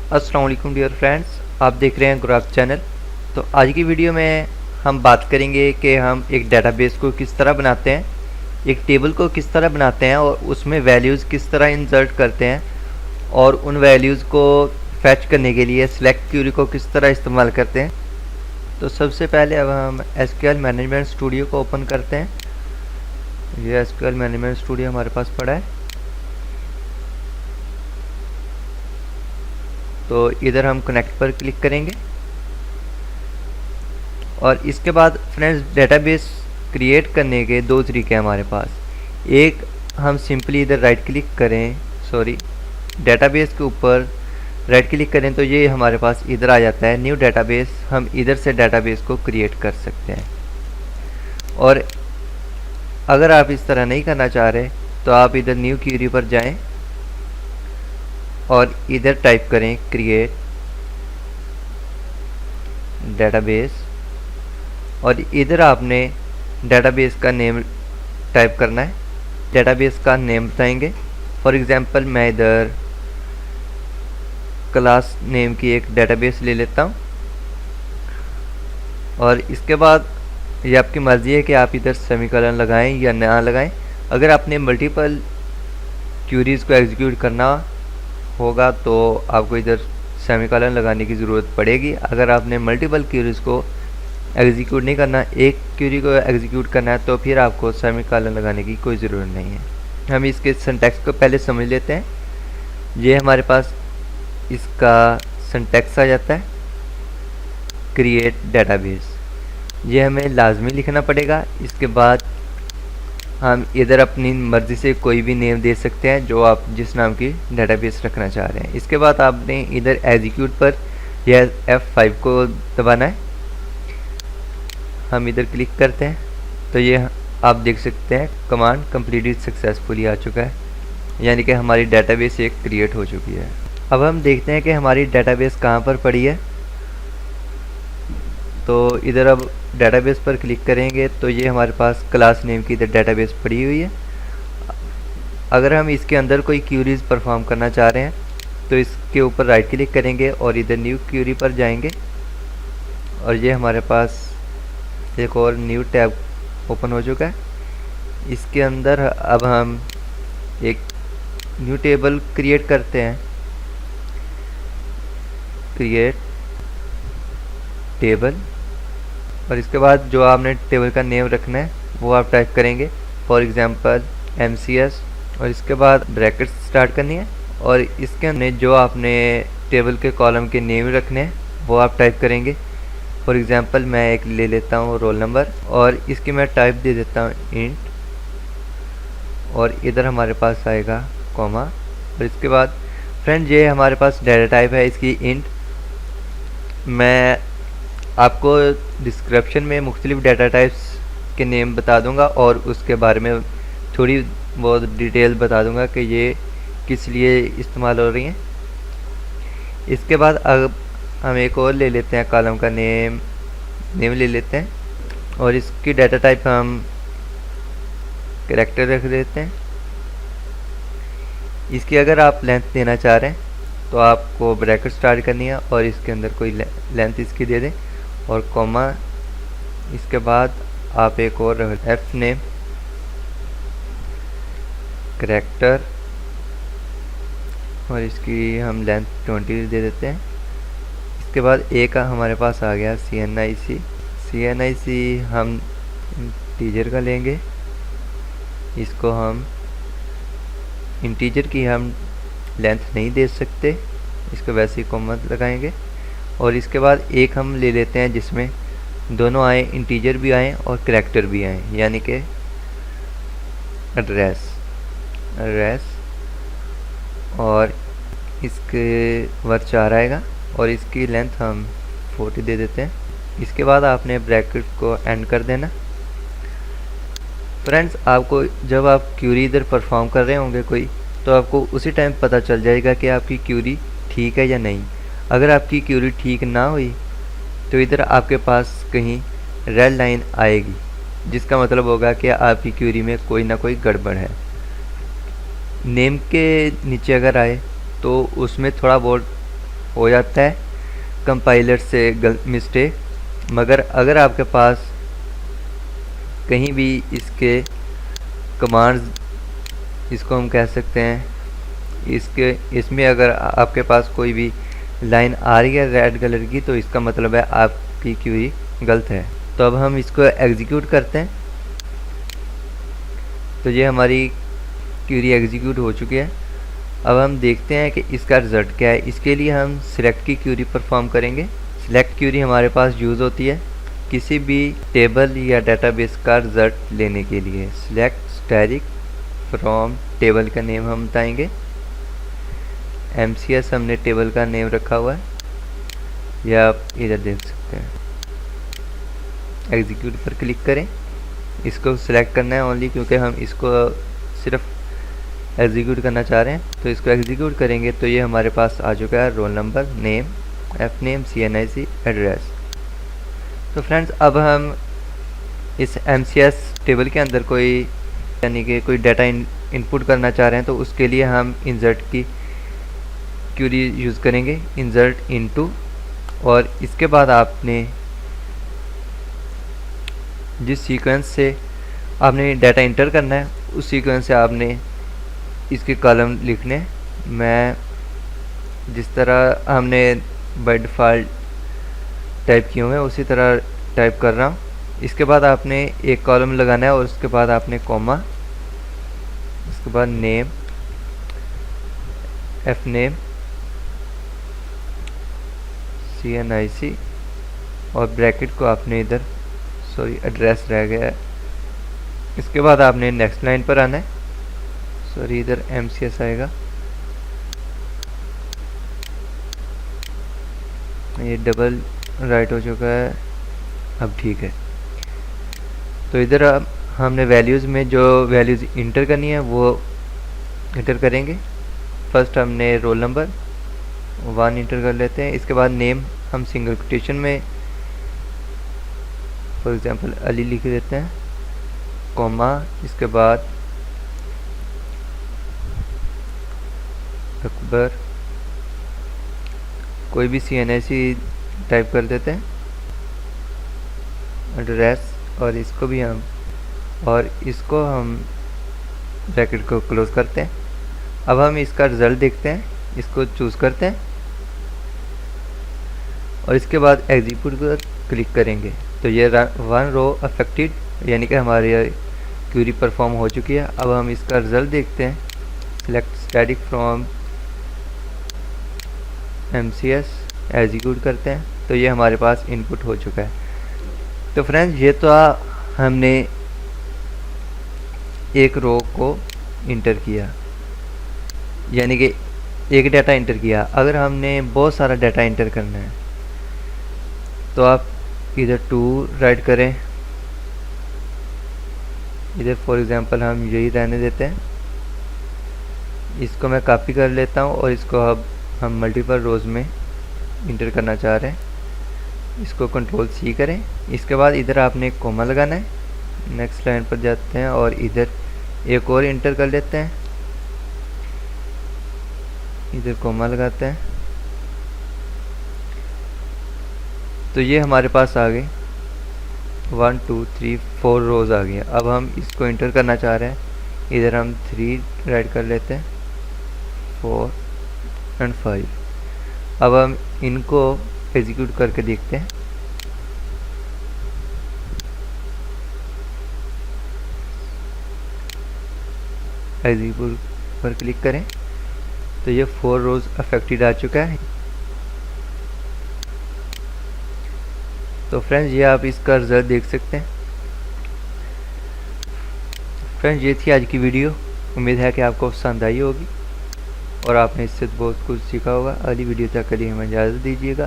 अस्सलाम वालेकुम dear friends, आप देख रहे हैं ग्राफ चैनल। तो आज की वीडियो में हम बात करेंगे कि हम एक डेटाबेस को किस तरह बनाते हैं, एक टेबल को किस तरह बनाते हैं और उसमें वैल्यूज़ किस तरह इंसर्ट करते हैं और उन वैल्यूज़ को फैच करने के लिए सिलेक्ट क्यूरी को किस तरह इस्तेमाल करते हैं। तो सबसे पहले अब हम एसक्यूएल मैनेजमेंट स्टूडियो को ओपन करते हैं। ये एसक्यूएल मैनेजमेंट स्टूडियो हमारे पास पड़ा है। तो इधर हम कनेक्ट पर क्लिक करेंगे और इसके बाद फ्रेंड्स डेटाबेस क्रिएट करने के दो तरीके हैं हमारे पास। एक, हम सिंपली इधर राइट क्लिक करें, डेटाबेस के ऊपर राइट क्लिक करें तो ये हमारे पास इधर आ जाता है न्यू डेटाबेस। हम इधर से डेटाबेस को क्रिएट कर सकते हैं। और अगर आप इस तरह नहीं करना चाह रहे तो आप इधर न्यू क्यूरी पर जाएं और इधर टाइप करें क्रिएट डेटाबेस और इधर आपने डेटाबेस का नेम टाइप करना है। डेटाबेस का नेम बताएंगे। फॉर एग्जांपल मैं इधर क्लास नेम की एक डेटाबेस ले लेता हूँ और इसके बाद ये आपकी मर्ज़ी है कि आप इधर सेमीकोलन लगाएं या ना लगाएं। अगर आपने मल्टीपल क्यूरीज़ को एग्जीक्यूट करना होगा तो आपको इधर सेमीकोलन लगाने की ज़रूरत पड़ेगी। अगर आपने मल्टीपल क्यूरीज़ को एग्जीक्यूट नहीं करना, एक क्यूरी को एग्जीक्यूट करना है, तो फिर आपको सेमीकोलन लगाने की कोई ज़रूरत नहीं है। हम इसके सिंटैक्स को पहले समझ लेते हैं। ये हमारे पास इसका सिंटैक्स आ जाता है क्रिएट डेटाबेस। ये हमें लाजमी लिखना पड़ेगा। इसके बाद हम इधर अपनी मर्ज़ी से कोई भी नेम दे सकते हैं जो आप जिस नाम की डेटाबेस रखना चाह रहे हैं। इसके बाद आपने इधर एग्जीक्यूट पर यह F5 को दबाना है। हम इधर क्लिक करते हैं तो ये आप देख सकते हैं कमांड कंप्लीटेड सक्सेसफुली आ चुका है, यानी कि हमारी डेटाबेस एक क्रिएट हो चुकी है। अब हम देखते हैं कि हमारी डेटाबेस कहाँ पर पड़ी है। तो इधर अब डेटाबेस पर क्लिक करेंगे तो ये हमारे पास क्लास नेम की इधर डेटाबेस पड़ी हुई है। अगर हम इसके अंदर कोई क्यूरीज परफॉर्म करना चाह रहे हैं तो इसके ऊपर राइट क्लिक करेंगे और इधर न्यू क्यूरी पर जाएंगे और ये हमारे पास एक और न्यू टैब ओपन हो चुका है। इसके अंदर अब हम एक न्यू टेबल क्रिएट करते हैं। क्रिएट टेबल और इसके बाद जो आपने टेबल का नेम रखना है वो आप टाइप करेंगे, फॉर एग्जांपल MCS, और इसके बाद ब्रैकेट स्टार्ट करनी है और इसके अंदर जो आपने टेबल के कॉलम के नेम रखने हैं वो आप टाइप करेंगे। फॉर एग्जांपल मैं एक ले लेता हूँ रोल नंबर और इसकी मैं टाइप दे देता हूँ इंट और इधर हमारे पास आएगा कॉमा और इसके बाद फ्रेंड ये हमारे पास डाटा टाइप है इसकी इंट। मैं आपको डिस्क्रिप्शन में मुख्तलिफ डाटा टाइप्स के नेम बता दूंगा और उसके बारे में थोड़ी बहुत डिटेल बता दूंगा कि ये किस लिए इस्तेमाल हो रही हैं। इसके बाद अब हम एक और ले लेते हैं कॉलम का नेम ले लेते हैं और इसकी डाटा टाइप हम कैरेक्टर रख देते हैं। इसकी अगर आप लेंथ देना चाह रहे हैं तो आपको ब्रैकेट स्टार्ट करनी है और इसके अंदर कोई लेंथ इसकी दे दें और कॉमा। इसके बाद आप एक और F नेम कैरेक्टर और इसकी हम लेंथ 20 दे देते हैं। इसके बाद A का हमारे पास आ गया CNIC हम इंटीजर का लेंगे। इसको हम इंटीजर की हम लेंथ नहीं दे सकते, इसको वैसे ही कॉमा लगाएंगे और इसके बाद एक हम ले लेते हैं जिसमें दोनों आए, इंटीजर भी आए और कैरेक्टर भी आए, यानी कि एड्रेस और इसके वर्ड 4 आएगा और इसकी लेंथ हम 40 दे देते हैं। इसके बाद आपने ब्रैकेट को एंड कर देना। फ्रेंड्स, आपको जब आप क्यूरी इधर परफॉर्म कर रहे होंगे कोई, तो आपको उसी टाइम पता चल जाएगा कि आपकी क्यूरी ठीक है या नहीं। अगर आपकी क्यूरी ठीक ना हुई तो इधर आपके पास कहीं रेड लाइन आएगी, जिसका मतलब होगा कि आपकी क्यूरी में कोई ना कोई गड़बड़ है। नेम के नीचे अगर आए तो उसमें थोड़ा बहुत हो जाता है कंपाइलर से मिस्टेक, मगर अगर आपके पास कहीं भी इसके कमांड्स, इसको हम कह सकते हैं, इसमें अगर आपके पास कोई भी लाइन आ रही है रेड कलर की, तो इसका मतलब है आपकी क्वेरी गलत है। तो अब हम इसको एग्जीक्यूट करते हैं। तो ये हमारी क्वेरी एग्जीक्यूट हो चुकी है। अब हम देखते हैं कि इसका रिज़ल्ट क्या है। इसके लिए हम सिलेक्ट की क्वेरी परफॉर्म करेंगे। सिलेक्ट क्वेरी हमारे पास यूज़ होती है किसी भी टेबल या डेटाबेस का रिज़ल्ट लेने के लिए। सिलेक्ट स्टैटिक फ्रॉम टेबल का नेम हम बताएंगे। MCS हमने टेबल का नेम रखा हुआ है, या आप इधर देख सकते हैं। एग्जीक्यूट पर क्लिक करें। इसको सिलेक्ट करना है ओनली, क्योंकि हम इसको सिर्फ एग्जीक्यूट करना चाह रहे हैं। तो इसको एग्जीक्यूट करेंगे तो ये हमारे पास आ चुका है roll number, name, F name, CNIC, address. तो फ्रेंड्स अब हम इस MCS टेबल के अंदर कोई यानी कि कोई डाटा इनपुट करना चाह रहे हैं, तो उसके लिए हम इंसर्ट की क्वेरी यूज़ करेंगे, इंसर्ट इनटू। और इसके बाद आपने जिस सीक्वेंस से आपने डाटा इंटर करना है उस सीक्वेंस से आपने इसके कॉलम लिखने। मैं जिस तरह हमने बाय डिफ़ॉल्ट टाइप किए हुए हैं उसी तरह टाइप कर रहा हूँ। इसके बाद आपने एक कॉलम लगाना है और उसके बाद आपने कॉमा, उसके बाद नेम, एफ नेम, CNIC और ब्रैकेट को आपने इधर, सॉरी एड्रेस रह गया है। इसके बाद आपने नेक्स्ट लाइन पर आना है, सॉरी इधर MCS आएगा, ये डबल राइट हो चुका है, अब ठीक है। तो इधर हमने वैल्यूज़ में जो वैल्यूज़ इंटर करनी है वो इंटर करेंगे। फर्स्ट हमने रोल नंबर 1 इंटर कर लेते हैं। इसके बाद नेम हम सिंगल कोटेशन में फॉर एग्जांपल अली लिख देते हैं, कॉमा, इसके बाद अकबर, कोई भी CNIC टाइप कर देते हैं, एड्रेस, और इसको भी हम ब्रैकेट को क्लोज करते हैं। अब हम इसका रिज़ल्ट देखते हैं, इसको चूज़ करते हैं और इसके बाद एग्जीक्यूट पर क्लिक करेंगे। तो ये 1 रो अफेक्टेड, यानी कि हमारी क्वेरी परफॉर्म हो चुकी है। अब हम इसका रिज़ल्ट देखते हैं। Select static from MCS, execute करते हैं तो ये हमारे पास इनपुट हो चुका है। तो फ्रेंड्स ये तो हमने एक रो को इंटर किया, यानी कि एक डाटा इंटर किया। अगर हमने बहुत सारा डाटा इंटर करना है तो आप इधर 2 राइट करें, इधर फॉर एग्जांपल हम यही रहने देते हैं। इसको मैं कॉपी कर लेता हूँ और इसको अब हम मल्टीपल रोज़ में इंटर करना चाह रहे हैं। इसको कंट्रोल C करें। इसके बाद इधर आपने एक कॉमा लगाना है। नेक्स्ट लाइन पर जाते हैं और इधर एक और इंटर कर लेते हैं, इधर कॉमा लगाते हैं। तो ये हमारे पास आ गए 1 2 3 4 रोज़ आ गए। अब हम इसको इंटर करना चाह रहे हैं, इधर हम 3 राइट कर लेते हैं, 4 और 5। अब हम इनको एग्जीक्यूट करके देखते हैं। एग्जीक्यूट पर क्लिक करें तो ये 4 रोज़ अफेक्टेड आ चुका है। तो फ्रेंड्स ये आप इसका रिजल्ट देख सकते हैं। फ्रेंड्स ये थी आज की वीडियो। उम्मीद है कि आपको पसंद आई होगी और आपने इससे बहुत कुछ सीखा होगा। अगली वीडियो तक के लिए हमें इजाज़त दीजिएगा।